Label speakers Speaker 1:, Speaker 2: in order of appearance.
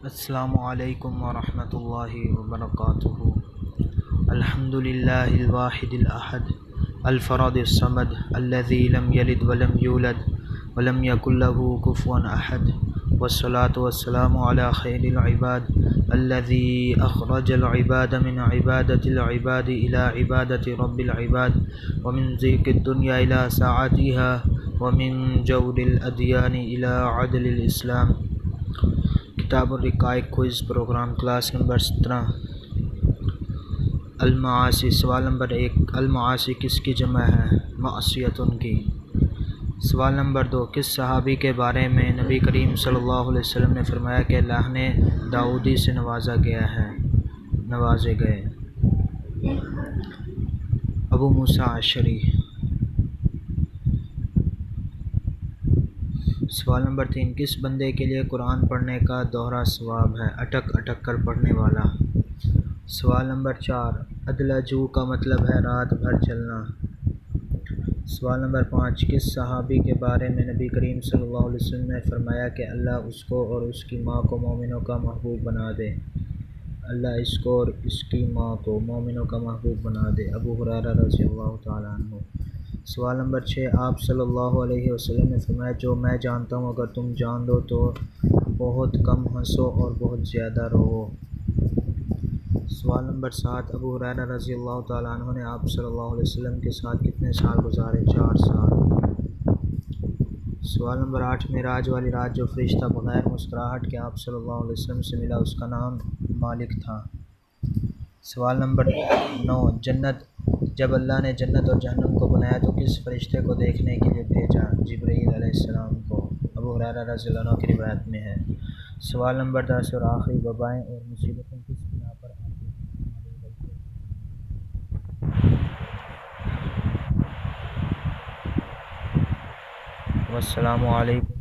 Speaker 1: السلام علیکم ورحمۃ اللہ وبرکاتہ۔ الحمد للہ الواحد الاحد الفرد الصمد الذی لم یلد ولم یولد ولم یکن له کفوا احد، والصلاة والسلام علی خیر العباد الذی اخرج العباد من عبادۃ العباد الی عبادۃ رب العباد، ومن ضیق الدنیا الی سعتها، ومن جور الادیان الی عدل الاسلام۔ کتاب الرقائق کوئز پروگرام کلاس نمبر 17۔ المعاصی، سوال نمبر 1، المعاصی کس کی جمع ہے؟ معصیتن کی۔ سوال نمبر 2، کس صحابی کے بارے میں نبی کریم صلی اللہ علیہ وسلم نے فرمایا کہ اللہ نے داؤدی سے نوازے گئے؟ ابو موسیٰ اشعری۔ سوال نمبر 3، کس بندے کے لیے قرآن پڑھنے کا دوہرا ثواب ہے؟ اٹک اٹک کر پڑھنے والا۔ سوال نمبر 4، ادلجو کا مطلب ہے رات بھر چلنا۔ سوال نمبر 5، کس صحابی کے بارے میں نبی کریم صلی اللہ علیہ وسلم نے فرمایا کہ اللہ اس کو اور اس کی ماں کو مومنوں کا محبوب بنا دے؟ اللہ اس کو اور اس کی ماں کو مومنوں کا محبوب بنا دے۔ ابو ہریرہ رضی اللہ تعالیٰ عنہ۔ سوال نمبر 6، آپ صلی اللہ علیہ وسلم نے فرمایا جو میں جانتا ہوں اگر تم جان دو تو بہت کم ہنسو اور بہت زیادہ روو۔ سوال نمبر 7، ابو ہریرہ رضی اللہ تعالیٰ عنہ نے آپ صلی اللہ علیہ وسلم کے ساتھ کتنے سال گزارے؟ 4 سال۔ سوال نمبر 8، معراج والی رات جو فرشتہ بغیر مسکراہٹ کے آپ صلی اللہ علیہ وسلم سے ملا اس کا نام مالک تھا۔ سوال نمبر 9، جب اللہ نے جنت اور جہنم کو بنایا تو کس فرشتے کو دیکھنے کے لیے بھیجا؟ جبرائیل علیہ السلام کو۔ ابو ہریرہ رضی اللہ عنہ کی روایت میں ہے۔ سوال نمبر 10، اور آخری وبائیں اور مصیبتیں کس بنا پر آتی ہیں؟ والسلام علیکم۔